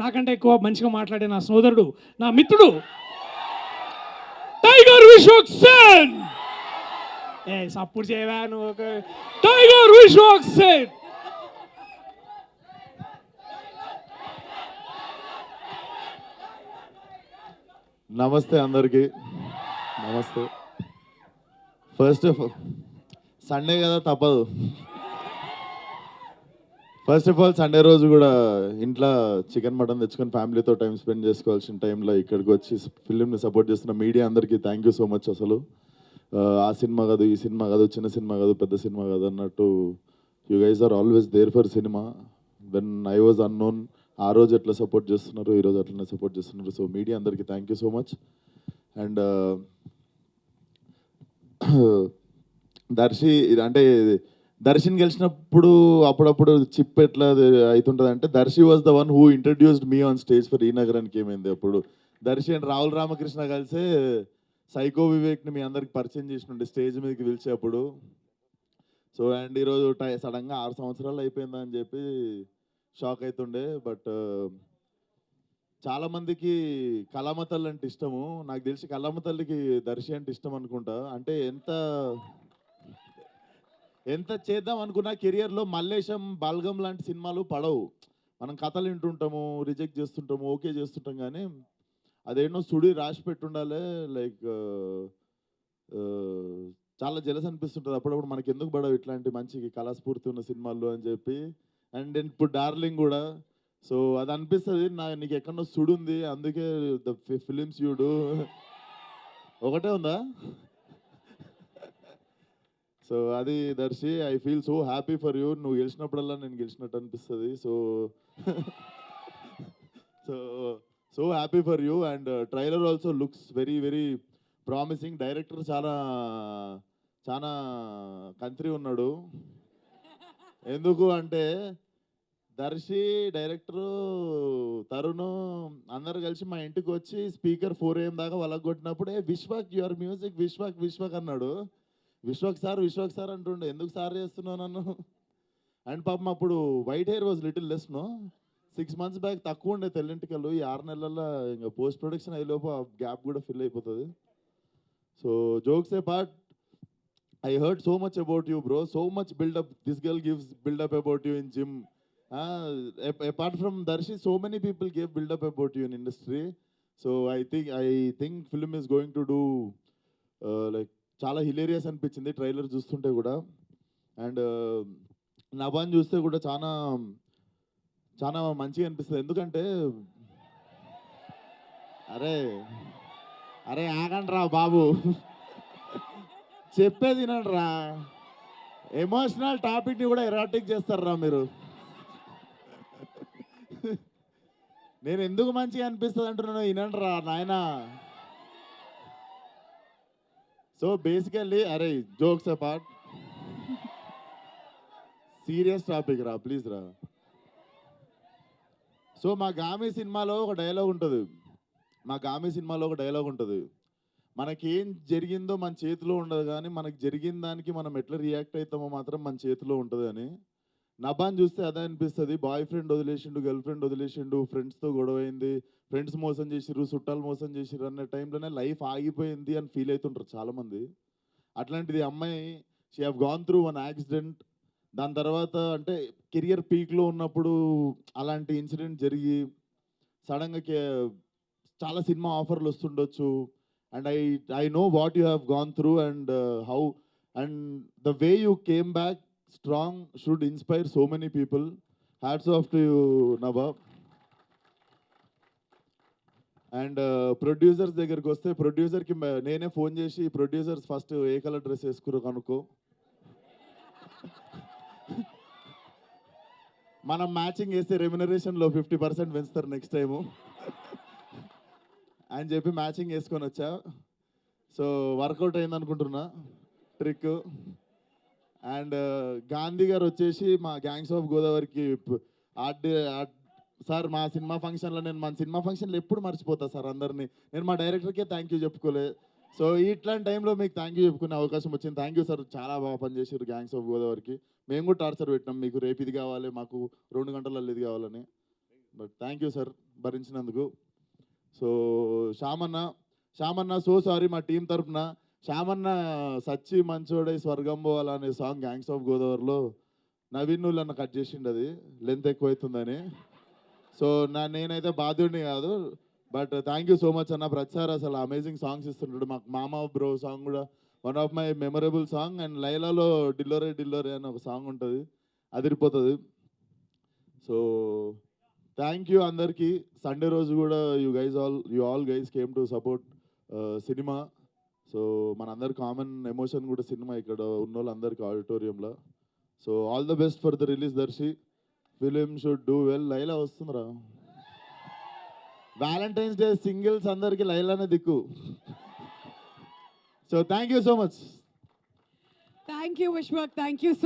నాకంటే ఎక్కువ మంచిగా మాట్లాడే నా సోదరుడు, నా మిత్రుడు టైగర్ విశ్వక్ సేన్. సప్పుడు చేయవా నువ్వు? టైగర్ విశ్వక్ సేన్. నమస్తే అందరికీ, నమస్తే. ఫస్ట్ ఆఫ్ సండే కదా, తప్పదు. ఫస్ట్ ఆఫ్ ఆల్ సండే రోజు కూడా ఇంట్లో చికెన్ మటన్ తెచ్చుకొని ఫ్యామిలీతో టైం స్పెండ్ చేసుకోవాల్సిన టైంలో ఇక్కడికి వచ్చి ఫిలింని సపోర్ట్ చేస్తున్న మీడియా అందరికీ థ్యాంక్ యూ సో మచ్. అసలు ఆ సినిమా కాదు, ఈ సినిమా కాదు, చిన్న సినిమా కాదు, పెద్ద సినిమా కాదు అన్నట్టు you guys are always there for cinema. When I was unknown ఆ రోజు ఎట్లా సపోర్ట్ చేస్తున్నారు, ఈరోజు అట్లనే సపోర్ట్ చేస్తున్నారు. సో మీడియా అందరికీ thank you so much. And Darshi అంటే దర్శిని గెలిచినప్పుడు అప్పుడప్పుడు చిప్ ఎట్లా అవుతుంటుంది అంటే, Darshi was the one who introduced me on stage for ఈ నగరానికి. ఏమైంది అప్పుడు దర్శి అండ్ రాహుల్ రామకృష్ణ కలిసే సైకో వివేక్ని మీ అందరికి పరిచయం చేసినండి స్టేజ్ మీదకి పిలిచేప్పుడు. సో అండ్ ఈరోజు సడన్గా 6 సంవత్సరాలు అయిపోయిందా అని చెప్పి షాక్ అవుతుండే. బట్ చాలామందికి కళామ తల్లి అంటే ఇష్టము. నాకు తెలిసి కళామ తల్లికి దర్శి అంటే ఇష్టం అనుకుంటా. అంటే ఎంత చేద్దాం అనుకున్నా కెరియర్లో మల్లేశం, బల్గం లాంటి సినిమాలు పడవు. మనం కథలు వింటుంటాము, రిజెక్ట్ చేస్తుంటాము, ఓకే చేస్తుంటాం, కానీ అదేంటో సుడి రాసి పెట్టుండాలి. లైక్ చాలా జెలస్ అనిపిస్తుంటుంది అప్పుడప్పుడు, మనకి ఎందుకు పడవు ఇట్లాంటి మంచి కళాస్ఫూర్తి ఉన్న సినిమాలు అని చెప్పి. అండ్ ఇప్పుడు డార్లింగ్ కూడా. సో అది అనిపిస్తుంది నీకు ఎక్కడో సుడు ఉంది, అందుకే ద ఫిలిమ్స్ యూ డూ. ఒకటే ఉందా? సో అది Darshi, I feel so happy for you. నువ్వు గెలిచినప్పుడల్లా నేను గెలిచినట్టు అనిపిస్తుంది. So so so happy for you. And trailer also looks very very promising. Director చాలా చాలా కంత్రి ఉన్నాడు. ఎందుకు అంటే దర్శి, డైరెక్టరు, తరుణ్ అందరు కలిసి మా ఇంటికి వచ్చి స్పీకర్ 4 AM దాకా వలగొట్టినప్పుడే విశ్వక్ యువర్ మ్యూజిక్, విశ్వక్ విశ్వక్ అన్నాడు. విశ్వక్ సార్ అంటుండే, ఎందుకు సార్ చేస్తున్నావు నన్ను? అండ్ పాపం అప్పుడు white hair was little less, no 6 months back తక్కువ ఉండే తెల్లింటికలు. ఈ 6 నెలల్లో ఇంకా పోస్ట్ ప్రొడక్షన్ అయ్యేలోపు ఆ గ్యాప్ కూడా ఫిల్ అయిపోతుంది. So jokes A part, I heard so much about you, bro. So much build-up. This girl gives build-up about you in gym. Apart from Darshi, so many people gave build-up about you in industry. So I think film is going to do like చాలా hilarious అనిపించింది trailer చూస్తుంటే కూడా. And నభాన్ చూస్తే కూడా చాలా చాలా మంచిగా అనిపిస్తుంది. ఎందుకంటే అరే అరే ఆగండి రా బాబు, చెప్పేది వినండి రా. ఎమోషనల్ టాపిక్ని కూడా ఎరాటిక్ చేస్తారా మీరు. నేను ఎందుకు మంచిగా అనిపిస్తుంది అంటున్నాను, వినండి రా నాయనా. సో బేసికల్లీ అరే జోక్స్ అపార్ట్, సీరియస్ టాపిక్ రా ప్లీజ్ రా. సో మా గామి సినిమాలో ఒక డైలాగ్ ఉంటుంది, మనకేం జరిగిందో మన చేతిలో ఉండదు, కానీ మనకు జరిగిన దానికి మనం ఎట్లా రియాక్ట్ అవుతామో మాత్రం మన చేతిలో ఉంటుంది అని. నభాన్ చూస్తే అదే అనిపిస్తుంది. బాయ్ ఫ్రెండ్ వదిలేసిండు, గర్ల్ ఫ్రెండ్ వదిలేసిండు, ఫ్రెండ్స్తో గొడవైంది, ఫ్రెండ్స్ మోసం చేసిర్రు, చుట్టాలు మోసం చేసిర్రు అనే టైంలోనే లైఫ్ ఆగిపోయింది అని ఫీల్ అవుతుంటారు చాలామంది. అట్లాంటిది అమ్మాయి, she have gone through one accident. దాని తర్వాత అంటే కెరియర్ పీక్లో ఉన్నప్పుడు అలాంటి ఇన్సిడెంట్ జరిగి సడన్గా చాలా సినిమా ఆఫర్లు వస్తుండొచ్చు. And I know what you have gone through and how and the way you came back strong should inspire so many people. Hats off to you Nabha. And producers దగ్గరికి వస్తే, ప్రొడ్యూసర్కి నేనే ఫోన్ చేసి, ప్రొడ్యూసర్స్ ఫస్ట్ ఏ colour dress వేసుకురో కనుక్కో, మనం matching వేస్తే రెమ్యునరేషన్లో 50% పెంచుతారు నెక్స్ట్ టైము అని చెప్పి మ్యాచింగ్ వేసుకొని వచ్చా. సో వర్కౌట్ అయింది అనుకుంటున్నా ట్రిక్. అండ్ గాంధీ గారు వచ్చేసి మా గ్యాంగ్స్ ఆఫ్ గోదావరికి ఆర్ట్ సార్. మా సినిమా ఫంక్షన్లో మన సినిమా ఫంక్షన్లో ఎప్పుడు మర్చిపోతా సార్ అందరినీ. నేను మా డైరెక్టర్కే థ్యాంక్ యూ చెప్పుకోలే. సో ఇట్లాంటి టైంలో మీకు థ్యాంక్ యూ చెప్పుకునే అవకాశం వచ్చింది. థ్యాంక్ యూ సార్, చాలా బాగా పనిచేసారు గ్యాంగ్స్ ఆఫ్ గోదావరికి. మేము కూడా టార్చర్ పెట్టినాం, మీకు రేపు ఇది కావాలి, మాకు 2 గంటలలో ఇది కావాలని. బట్ థ్యాంక్ యూ సార్, భరించినందుకు. సో శ్యామన్న సో సారీ మా టీం తరపున. శ్యామన్న సచ్చి మంచోడై స్వర్గం పోవాలనే సాంగ్ గ్యాంగ్స్ ఆఫ్ గోదావరిలో నవీన్ నువ్వు కట్ చేసిండు, అది లెంత్ ఎక్కువ అవుతుందని. సో నేనైతే బాధ్యుడిని కాదు, but thank you so much అన్న. ప్రతిసారి అసలు అమేజింగ్ సాంగ్స్ ఇస్తుంటాడు. మాకు మామ బ్రో సాంగ్ కూడా one of my memorable song. And లైలాలో డిల్లోరే డిల్లోరే అని ఒక సాంగ్ ఉంటుంది, అదిరిపోతుంది. సో థ్యాంక్ యూ అందరికీ. సండే రోజు కూడా you all guys came to support cinema. So మనందరి కామన్ ఎమోషన్ కూడా సినిమా, ఇక్కడ ఉన్న వాళ్ళందరికీ ఆడిటోరియంలో. So all the best for the release Darshi. Film should do well. Laila వస్తుందిరా, వ్యాలంటైన్స్ డే సింగిల్స్ అందరికీ లైలానే దిక్కు. So thank you so much. Thank you, Vishwak. Thank you so